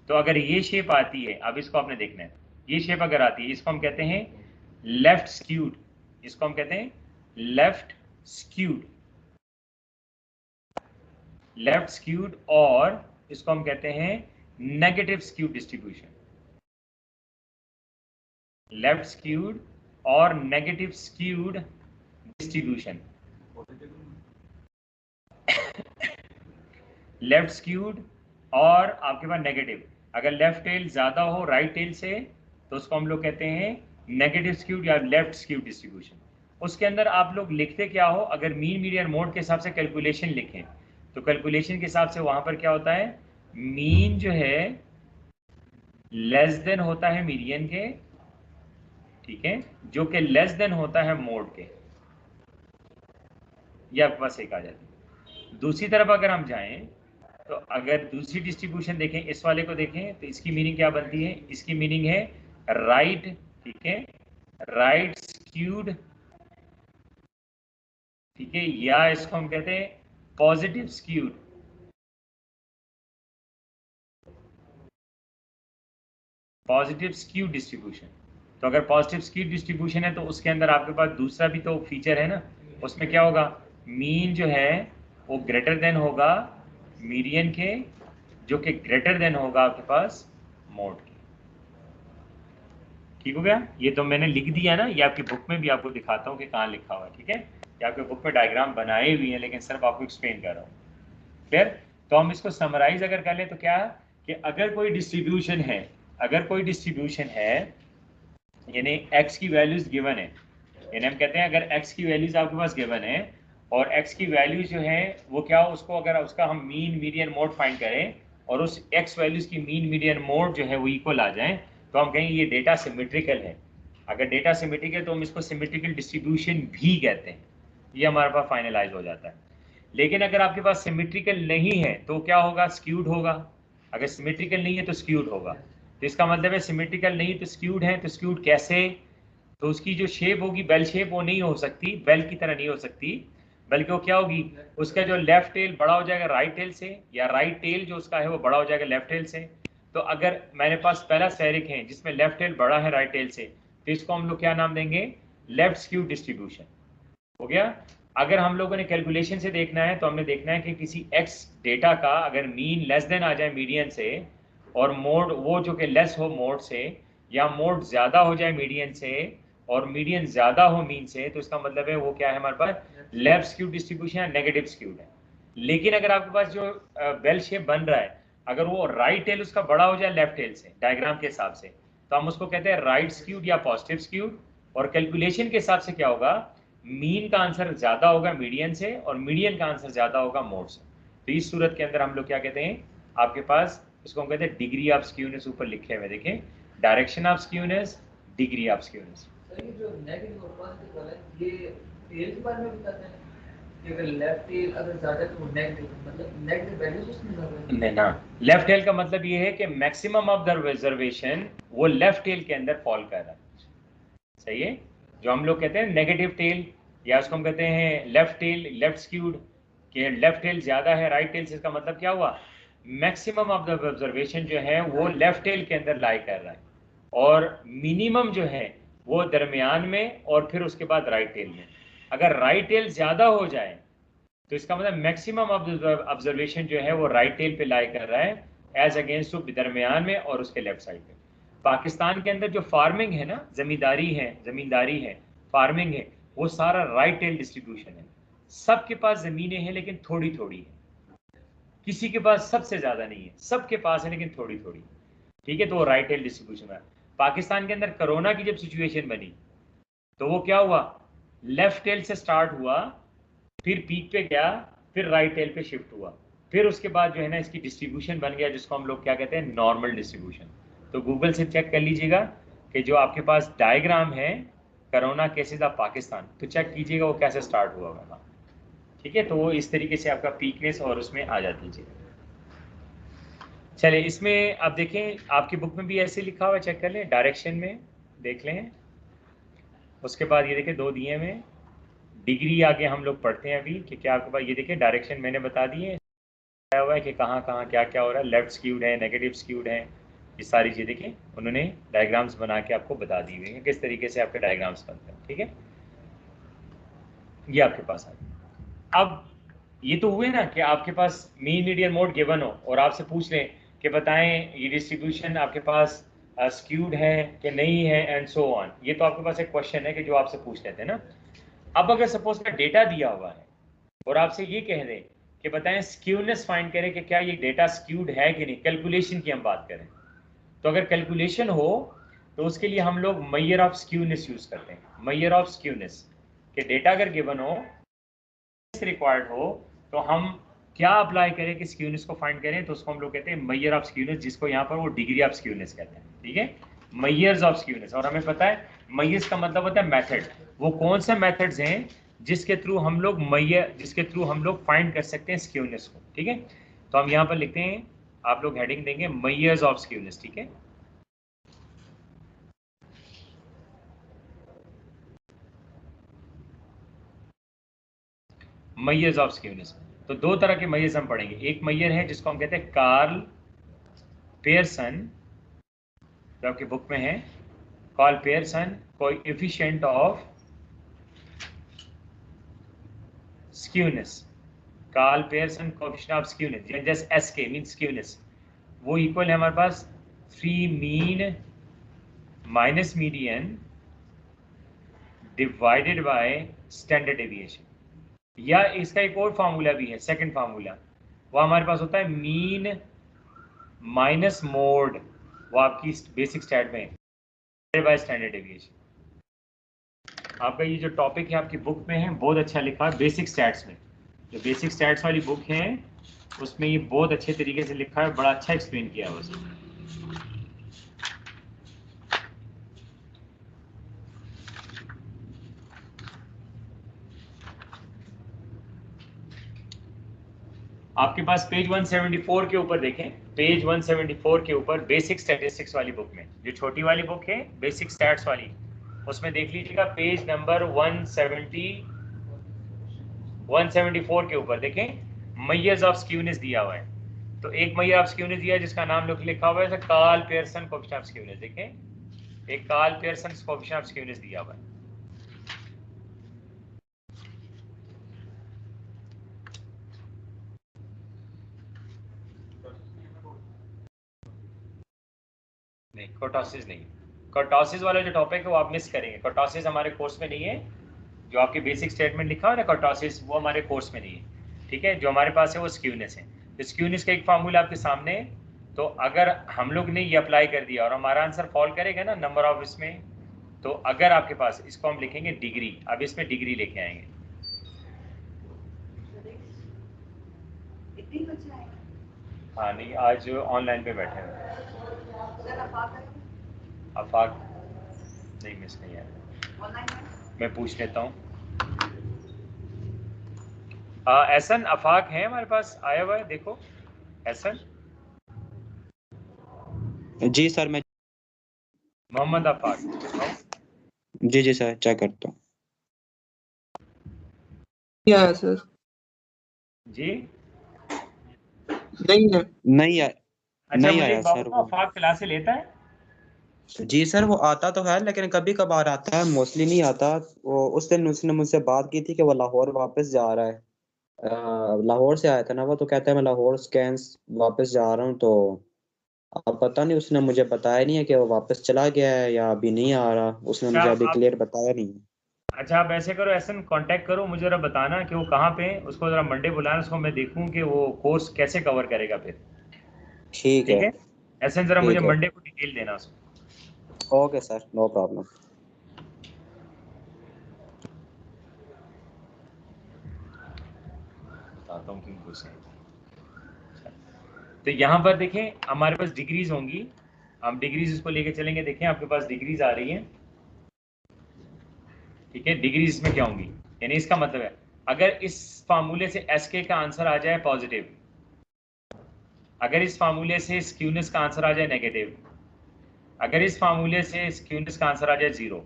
S1: तो अगर ये शेप आती है, अब इसको आपने देखना है, ये शेप अगर आती है इसको हम कहते हैं लेफ्ट स्क्यूड, इसको हम कहते हैं लेफ्ट स्क्यूड, लेफ्ट स्क्यूड, और इसको हम कहते हैं negative skewed distribution, left skewed और negative skewed distribution. Left skewed और आपके पास नेगेटिव, अगर लेफ्ट टेल ज्यादा हो राइट टेल से तो उसको हम लोग कहते हैं नेगेटिव स्क्यूड या लेफ्ट स्क्यूड डिस्ट्रीब्यूशन। उसके अंदर आप लोग लिखते क्या हो, अगर मीन मीडियन मोड के हिसाब से कैलकुलेशन लिखें तो कैलकुलेशन के हिसाब से वहां पर क्या होता है, मीन जो है लेस देन होता है मीडियन के, ठीक है, जो कि लेस देन होता है मोड के, यह आपके पास एक आ जाती है। दूसरी तरफ अगर हम जाएं तो अगर दूसरी डिस्ट्रीब्यूशन देखें, इस वाले को देखें तो इसकी मीनिंग क्या बनती है, इसकी मीनिंग है राइट, ठीक है, राइट स्क्यूड, ठीक है, या इसको हम कहते हैं positive skewed, positive skew distribution. तो अगर पॉजिटिव स्क्यू डिस्ट्रीब्यूशन है तो उसके अंदर आपके पास दूसरा भी तो फीचर है ना, उसमें क्या होगा, मीन जो है वो ग्रेटर देन होगा मीडियन के, जो कि ग्रेटर देन होगा आपके पास मोड के। ठीक हो गया, ये तो मैंने लिख दिया ना, ये आपकी बुक में भी आपको दिखाता हूँ कि कहाँ लिखा हुआ है, ठीक है, ये आपके बुक में डायग्राम बनाए हुए हैं लेकिन सिर्फ आपको एक्सप्लेन कर रहा हूँ। क्लियर? तो हम इसको समराइज अगर कर लें तो क्या कि अगर कोई डिस्ट्रीब्यूशन है, अगर कोई डिस्ट्रीब्यूशन है यानी x की वैल्यूज गिवन है, यानी हम कहते हैं अगर x की वैल्यूज आपके पास गिवन है और x की वैल्यू जो है वो क्या, उसको अगर उसका हम मीन मीडियन मोड फाइंड करें और उस x वैल्यूज की मीन मीडियन मोड जो है वो इक्वल आ जाए तो हम कहेंगे ये डेटा सिमेट्रिकल है। अगर डेटा सिमेट्रिकल है तो हम इसको सिमेट्रिकल डिस्ट्रीब्यूशन भी कहते हैं, ये हमारे पास फाइनलाइज हो जाता है। लेकिन अगर आपके पास सिमेट्रिकल नहीं है तो क्या होगा, स्क्यूड होगा। अगर सिमेट्रिकल नहीं है तो स्क्यूड होगा, तो इसका मतलब है सिमेट्रिकल नहीं तो स्क्यूड है। तो स्क्यूड कैसे, तो उसकी जो शेप होगी बेल शेप वो नहीं हो सकती, बेल की तरह नहीं हो सकती, बल्कि वो क्या होगी, उसका जो लेफ्ट टेल बड़ा हो जाएगा राइट टेल से, या राइट टेल जो उसका है वो बड़ा हो जाएगा लेफ्ट टेल से। तो अगर मेरे पास पहला स्फेरिक है जिसमें लेफ्ट टेल बड़ा है राइट टेल से तो इसको हम लोग क्या नाम देंगे, लेफ्ट स्क्यूड डिस्ट्रीब्यूशन। हो गया। अगर हम लोगों ने कैलकुलेशन से देखना है तो हमने देखना है कि किसी x डेटा का अगर मीन लेस देन आ जाए मीडियन से और मोड वो जो कि लेस हो मोड से, या मोड ज्यादा हो जाए मीडियन से और मीडियन ज्यादा हो मीन से, तो इसका मतलब है वो क्या है हमारे पास लेफ्ट स्क्यूड डिस्ट्रीब्यूशन या नेगेटिव स्क्यूड है। लेकिन अगर आपके पास जो बेल शेप बन रहा है अगर वो राइट टेल उसका बड़ा हो जाए लेफ्ट टेल से डायग्राम के हिसाब से, तो हम उसको कहते हैं राइट स्क्यूड या पॉजिटिव स्क्यूड। और कैलकुलेशन के हिसाब से क्या होगा, मीन का आंसर ज्यादा होगा मीडियन से और मीडियन का आंसर ज्यादा होगा मोड से। तो इस सूरत के अंदर हम लोग क्या कहते हैं, आपके पास इसको हम कहते हैं डिग्री ऑफ स्क्यूनेस, ऊपर लिखे हुए देखें, direction of skewness, degree of skewness.
S5: Sir ये जो नेगेटिव और पॉजिटिव वाला है ये टेल के बारे में बताते हैं कि अगर लेफ्ट टेल अगर ज्यादा है तो नेगेटिव, मतलब नेगेटिव वैल्यूज उसमें ज्यादा है।
S1: नहीं ना, लेफ्ट टेल का मतलब ये है कि मैक्सिमम ऑफ द रिजर्वेशन वो लेफ्ट टेल के अंदर फॉल कर रहा है। सही है, जो हम लोग कहते हैं नेगेटिव टेल, या उसको हम कहते हैं लेफ्ट टेल, लेफ्ट स्क्यूड, कि लेफ्ट टेल ज्यादा है राइट टेल से, इसका मतलब क्या हुआ, मैक्सिमम ऑफ द ऑब्जर्वेशन जो है वो लेफ्ट टेल के अंदर लाई कर रहा है, और मिनिमम जो है वो दरमियान में और फिर उसके बाद राइट टेल में। अगर राइट टेल ज्यादा हो जाए तो इसका मतलब मैक्सिमम ऑफ ऑब्जर्वेशन जो है वो राइट टेल पे लाई कर रहा है एज अगेंस्ट टू दरमियान में और उसके लेफ्ट साइड पे। पाकिस्तान के अंदर जो फार्मिंग है ना, जमींदारी है, फार्मिंग है, वो सारा राइट टेल डिस्ट्रीब्यूशन है। सबके पास जमीनें हैं लेकिन थोड़ी थोड़ी है, किसी के पास सबसे ज्यादा नहीं है, सबके पास है लेकिन थोड़ी थोड़ी। ठीक है, तो वो राइट टेल डिस्ट्रीब्यूशन है। पाकिस्तान के अंदर कोरोना की जब सिचुएशन बनी तो वो क्या हुआ, लेफ्ट टेल से स्टार्ट हुआ, फिर पीक पे गया, फिर राइट टेल पे शिफ्ट हुआ, फिर उसके बाद जो है ना इसकी डिस्ट्रीब्यूशन बन गया जिसको हम लोग क्या कहते हैं, नॉर्मल डिस्ट्रीब्यूशन। तो गूगल से चेक कर लीजिएगा कि जो आपके पास डायग्राम है कोरोना केसेस ऑफ पाकिस्तान, तो चेक कीजिएगा वो कैसे स्टार्ट हुआ होगा। ठीक है, तो वो इस तरीके से आपका पीकनेस और उसमें आ जाती है। चलिए, इसमें आप देखें आपकी बुक में भी ऐसे लिखा हुआ है, चेक कर लें, डायरेक्शन में देख लें। उसके बाद ये देखें दो दिए में डिग्री आगे हम लोग पढ़ते हैं अभी कि क्या आपके पास, ये देखिए डायरेक्शन मैंने बता दिए हुआ है कि कहाँ कहाँ क्या क्या हो रहा है, लेफ्ट स्क्यूड है, नेगेटिव स्क्यूड है, ये सारी चीज़ देखिए उन्होंने डायग्राम्स बना के आपको बता दी हुई है किस तरीके से आपके डायग्राम्स बनते हैं। ठीक है, ये आपके पास आ गया। अब ये तो हुए ना कि आपके पास मीन मीडियन मोड गिवन हो और आपसे पूछ लें कि बताएं ये डिस्ट्रीब्यूशन आपके पास स्क्यूड है कि नहीं है एंड सो ऑन। ये तो आपके पास एक क्वेश्चन है कि जो आपसे पूछ लेते हैं ना। अब अगर सपोज का डेटा दिया हुआ है और आपसे ये कह दें कि बताएं स्क्यूनेस फाइंड करें कि क्या ये डेटा स्क्यूड है कि नहीं, कैलकुलेशन की हम बात करें, तो अगर कैलकुलेशन हो तो उसके लिए हम लोग मेजर ऑफ स्क्यूनेस यूज करते हैं। मेजर ऑफ स्क्यूनेस कि डेटा अगर गिवन हो, रिक्वायर्ड हो, तो हम क्या अप्लाई करें कि स्क्यूनेस को फाइंड करें, तो उसको हम लोग कहते हैं मेजर ऑफ स्क्यूनेस, जिसको यहाँ पर वो डिग्री ऑफ स्क्यूनेस कहते हैं। ठीक है, मेजर्स ऑफ स्क्यूनेस। और हमें पता है मेजर्स का मतलब होता है मेथड, वो कौन से मेथड्स हैं जिसके थ्रू हम लोग फाइंड कर सकते हैं स्क्यूनेस को। ठीक है, तो हम यहाँ पर लिखते हैं, आप लोग हेडिंग देंगे मेजर्स ऑफ स्क्यूनेस। ठीक है, मेजर्स ऑफ स्क्यूनेस। तो दो तरह के मेजर्स हम पढ़ेंगे। एक मेजर है जिसको हम कहते हैं कार्ल पियर्सन, जो आपकी बुक में है, Karl Pearson coefficient of skewness, Karl Pearson coefficient of skewness, just SK means skewness, वो इक्वल है हमारे पास 3 mean minus median divided by standard deviation. या इसका एक और फार्मूला भी है, सेकंड फार्मूला, वो हमारे पास होता है मीन माइनस मोड, वो आपकी बेसिक स्टैट में बाय स्टैंडर्ड डेविएशन। आपका ये जो टॉपिक है आपकी बुक में है, बहुत अच्छा लिखा है बेसिक स्टैट्स में। जो बेसिक स्टैट्स वाली बुक है उसमें ये बहुत अच्छे तरीके से लिखा है, बड़ा अच्छा एक्सप्लेन किया है उसमें। आपके पास पेज 174 के ऊपर देखें, पेज 174 के ऊपर बेसिक स्टैटिस्टिक्स वाली बुक में, जो छोटी वाली बुक है बेसिक स्टैट्स वाली, उसमें देख लीजिएगा पेज नंबर 174 के ऊपर देखें मेजर्स ऑफ स्क्यूनेस दिया हुआ है। तो एक मेजर ऑफ स्क्यूनेस दिया है जिसका नाम लिखा हुआ है Karl Pearson coefficient of skewness. देखें, एक Karl Pearson coefficient of skewness दिया हुआ है। नहीं, कर्टोसिस नहीं, कर्टोसिस वाला जो टॉपिक है वो आप मिस करेंगे। कर्टोसिस हमारे कोर्स में नहीं है, जो आपके बेसिक स्टेटमेंट लिखा है ना कर्टोसिस, वो हमारे कोर्स में नहीं है। ठीक है, जो हमारे पास है वो स्क्यूनेस है। स्क्यूनेस का एक फार्मूला आपके सामने है, तो अगर हम लोग ने ये अप्लाई कर दिया और हमारा आंसर फॉल करेगा ना नंबर ऑफ इसमें, तो अगर आपके पास, इसको हम लिखेंगे डिग्री, अब इसमें डिग्री लेके आएंगे। हाँ नहीं, आज ऑनलाइन पे बैठे हैं। अफाक नहीं, मिस नहीं है, मैं पूछ लेता हूँ। एहसन अफाक है हमारे पास आया हुआ है, देखो एहसन।
S3: जी सर, मैं
S1: मोहम्मद अफाक,
S3: जी सर चेक करता हूँ।
S4: क्या है सर?
S1: जी
S4: नहीं है।
S3: नहीं आया,
S1: अच्छा
S3: नहीं
S1: मुझे
S3: आया
S1: एक बात
S3: सर
S1: बताओ,
S3: वो।
S1: अफाक क्लास से लेता है?
S3: जी सर, वो आता तो है लेकिन कभी कभार आता है, मोस्टली नहीं आता। वो उस दिन उसने मुझसे बात की थी कि वो लाहौर वापस जा रहा है। लाहौर से आया था ना वो, तो कहता है मैं लाहौर स्कैंस वापस जा रहा हूँ। तो अब पता नहीं, उसने मुझे बताया नहीं है कि वो वापस चला गया है या अभी नहीं आ रहा। उसने
S1: अच्छा
S3: मुझे अभी
S1: आप,
S3: क्लियर बताया नहीं है।
S1: अच्छा आप ऐसे करो, एहसन कांटेक्ट करो, मुझे जरा बताना कि वो कहाँ पे है, उसको जरा मंडे बुलाना, उसको मैं देखूँ कि वो कोर्स कैसे कवर करेगा फिर।
S3: ठीक
S1: ठीक
S3: है,
S1: है, एहसन जरा मुझे
S3: ठीक है।
S1: मंडे को डिटेल देना उसको।
S3: Okay sir, no problem.
S1: बताता हूँ क्यों घुसे। तो यहाँ पर देखें हमारे पास डिग्रीज होंगी, हम डिग्रीज इसको लेके चलेंगे। देखें आपके पास डिग्रीज आ रही हैं, ठीक है। डिग्रीज इसमें क्या होंगी, यानी इसका मतलब है अगर इस फार्मूले से एस के का आंसर आ जाए पॉजिटिव, अगर इस फार्मूले से स्क्यूनेस का आंसर आ जाए नेगेटिव, अगर इस फार्मूले से स्क्यूनेस का आंसर आ जाए जीरो,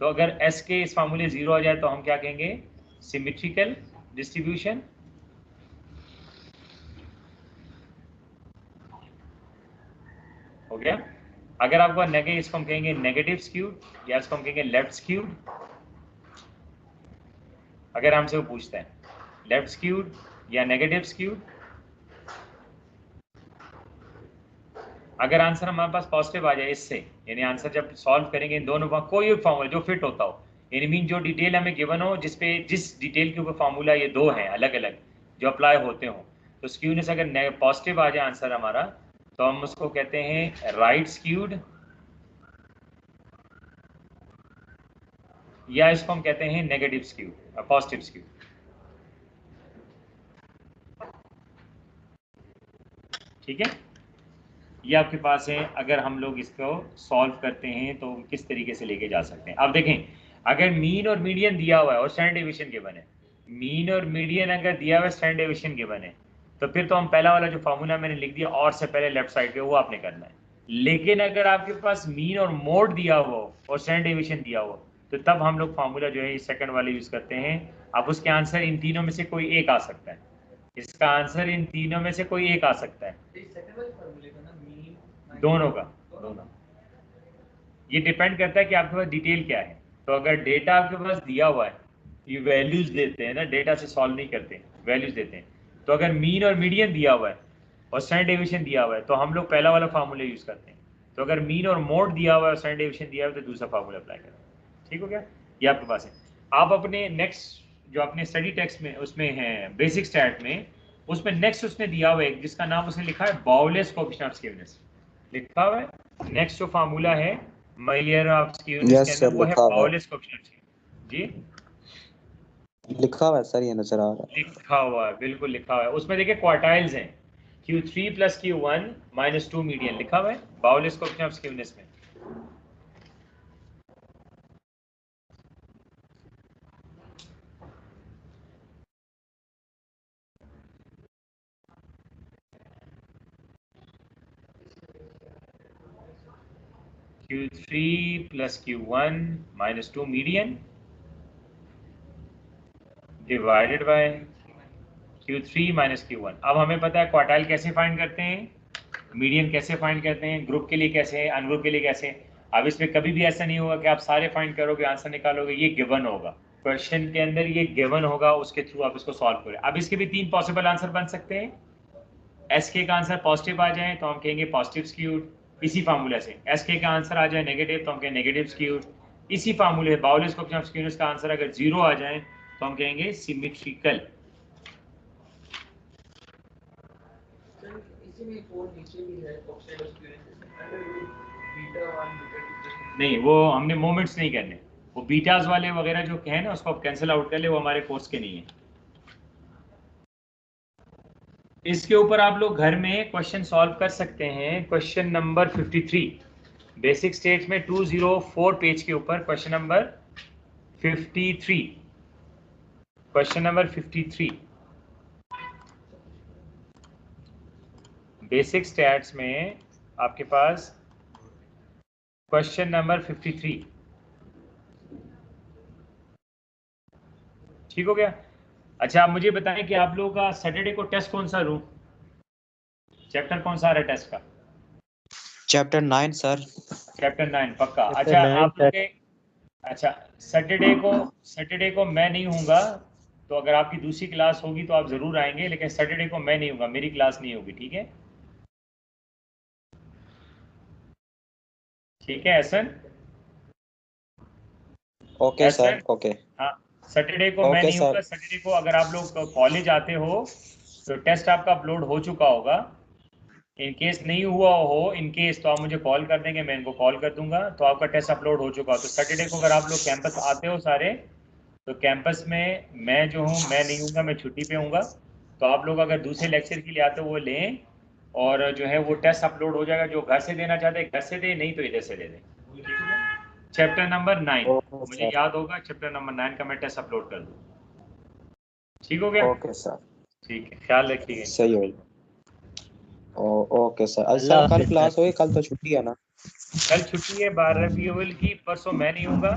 S1: तो अगर एस के इस फार्मूले जीरो आ जाए तो हम क्या कहेंगे, सिमेट्रिकल डिस्ट्रीब्यूशन। हो गया। अगर आपको नेगेटिव, इसको हम कहेंगे नेगेटिव स्क्यूड या इसको हम कहेंगे लेफ्ट स्क्यूड। अगर हमसे वो पूछते हैं लेफ्ट स्क्यूड या नेगेटिव स्क्यूड, अगर आंसर हमारे पास पॉजिटिव आ जाए इससे, यानी आंसर जब सॉल्व करेंगे इन दोनों का कोई भी फार्मूला जो फिट होता हो, यानी मीन जो डिटेल हमें गिवन हो, जिस डिटेल के ऊपर फार्मूला ये दो हैं अलग अलग जो अप्लाई होते हो, तो स्क्यूनेस अगर पॉजिटिव आ जाए आंसर हमारा, तो हम उसको कहते हैं राइट स्क्यूड, या इसको हम कहते हैं नेगेटिव स्क्यूड, पॉजिटिव स्क्यूड। ठीक है, ये आपके पास है। अगर हम लोग इसको सॉल्व करते हैं तो किस तरीके से लेके जा सकते हैं। अब देखें, अगर मीन और मीडियन दिया हुआ है और स्टैंडर्ड डेविएशन गिवन है, मीन और मीडियन अगर दिया हुआ है, स्टैंडर्ड डेविएशन गिवन है, तो फिर तो हम पहला वाला जो फार्मूला मैंने लिख दिया और से पहले लेफ्ट साइड पे, वो आपने करना है। लेकिन अगर आपके पास मीन और मोड दिया हुआ हो और स्टैंडर्ड डेविएशन दिया हुआ, तो तब हम लोग फार्मूला जो है सेकंड वाले यूज करते हैं। अब उसके आंसर इन तीनों में से कोई एक आ सकता है, इसका आंसर इन तीनों में से कोई एक आ सकता है, दोनों का, दोनों। ये डिपेंड करता है कि आपके पास डिटेल क्या है। तो अगर डेटा आपके पास दिया हुआ है, ये वैल्यूज देते हैं ना, डेटा से सॉल्व नहीं करते, वैल्यूज देते हैं। तो अगर मीन और मीडियन दिया हुआ है और स्टैंडर्ड डेविएशन दिया हुआ है, तो हम लोग पहला वाला फार्मूला यूज करते हैं। तो अगर मीन और मोड दिया हुआ है और स्टैंडर्ड डेविएशन दिया हुआ है, तो दूसरा फार्मूला अप्लाई करते हैं। ठीक हो गया, ये आपके पास है। आप अपने नेक्स्ट जो अपने स्टडी टेक्स्ट में उसमें है बेसिक स्टैट में, उसमें नेक्स्ट उसने दिया हुआ है जिसका नाम उसने लिखा है बाउलेस कोएफिशिएंट ऑफ स्क्यूनेस, लिखा हुआ है। नेक्स्ट जो फार्मूला है मेजर ऑफ स्क्यूनेस के
S3: यस
S1: अंदर,
S3: सर,
S1: वो है
S3: लिखा हुआ है,
S1: बाउलेस कोएफिशिएंट। जी
S3: लिखा हुआ है सर, ये नजर आ रहा है।
S1: लिखा हुआ है, बिल्कुल लिखा हुआ है। उसमें देखिए क्वार्टाइल्स हैं, Q3 + Q1 - 2 मीडियन लिखा हुआ है बाउलेस कोएफिशिएंट ऑफ स्क्यूनेस में। Q3 + Q1 - 2 median divided bye Q3 - Q1। अब हमें पता है क्वार्टाइल कैसे फाइंड करते हैं, मीडियन कैसे फाइंड करते हैं, ग्रुप के लिए कैसे है, अनग्रुप के लिए कैसे। अब इसमें कभी भी ऐसा नहीं होगा कि आप सारे फाइंड करोगे आंसर निकालोगे, ये गिवन होगा क्वेश्चन के अंदर, ये गिवन होगा, उसके थ्रू आप इसको सॉल्व करें। अब इसके भी तीन पॉसिबल आंसर बन सकते हैं। एस के का आंसर पॉजिटिव आ जाए तो हम कहेंगे पॉजिटिव स्क्यूड, इसी फार्मूला से। एस के का आंसर आ जाए नेगेटिव तो हम कहेंगे नेगेटिव स्क्यूड, इसी फार्मूले बाउलेस कोएफिशिएंट ऑफ स्क्यूनेस का आंसर अगर जीरो आ जाए तो हम कहेंगे सिमेट्रिकल।
S5: सर इसी में कोड नीचे भी है oxide experiences under beta 1 beta 2
S1: नहीं, वो हमने मोमेंट्स नहीं करने, वो बीटाज वाले वगैरह जो कहें ना उसको आप कैंसिल आउट कर ले, वो हमारे कोर्स के नहीं है। इसके ऊपर आप लोग घर में क्वेश्चन सॉल्व कर सकते हैं। क्वेश्चन नंबर 53 बेसिक स्टेट्स में 204 पेज के ऊपर question number 53, question number 53 basic stats में आपके पास क्वेश्चन नंबर 53, ठीक हो गया। अच्छा, आप मुझे बताएं कि आप लोगों का सैटरडे को टेस्ट कौन सा रूम चैप्टर कौन सा आ रहा है टेस्ट का?
S3: Chapter 9 sir.
S1: चैप्टर 9 पक्का।
S2: Chapter
S1: अच्छा
S2: 9
S1: आप लोग के अच्छा सैटरडे को मैं नहीं हूँगा, तो अगर आपकी दूसरी क्लास होगी तो आप जरूर आएंगे, लेकिन सैटरडे को मैं नहीं हूँगा, मेरी क्लास नहीं होगी, ठीक है? ठीक है Ehsan?
S3: Okay sir,
S1: Ehsan?
S3: Okay
S1: हाँ, सैटरडे को मैं
S3: ओके
S1: नहीं हूँगा।
S3: सर।
S1: सैटरडे को अगर आप लोग कॉलेज आते हो तो टेस्ट आपका अपलोड हो चुका होगा। इन केस नहीं हुआ हो, इन केस तो आप मुझे कॉल कर देंगे, मैं इनको कॉल कर दूंगा, तो आपका टेस्ट अपलोड हो चुका हो। तो सैटरडे को अगर आप लोग कैंपस आते हो सारे, तो कैंपस में मैं जो हूँ मैं नहीं हूँगा, मैं छुट्टी पे हूँगा। तो आप लोग अगर दूसरे लेक्चर के लिए आते हो वो लें, और जो है वो टेस्ट अपलोड हो जाएगा। जो घर से देना चाहते हैं घर से दें, नहीं तो इधर से दे दें। चैप्टर नंबर 9
S3: ओके
S1: मुझे
S3: सर,
S1: याद होगा, चैप्टर नंबर 9 का मैं टेस्ट अपलोड कर दूँ। ठीक हो गया?
S3: ओके सर,
S1: ठीक है, ख्याल रखिएगा।
S3: सही हो। Okay sir. अच्छा
S2: अल्लाह
S3: सर, कल
S2: हाफिज
S3: क्लास
S2: सर।
S3: होगी? कल तो छुट्टी है ना?
S1: कल छुट्टी है 12 रबी अव्वल की, परसों मैं नहीं हूँगा।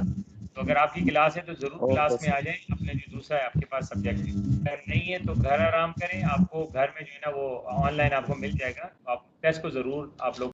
S1: तो अगर आपकी क्लास है तो जरूर
S3: ओके
S1: क्लास में
S3: सर।
S1: आ जाएं, अपने जो दूसरा है आपके पास सब्जेक्ट है। अगर नहीं है तो घर आराम करें, आपको घर में जो है ना वो ऑनलाइन आपको मिल जाएगा। आप टेस्ट को जरूर आप लोग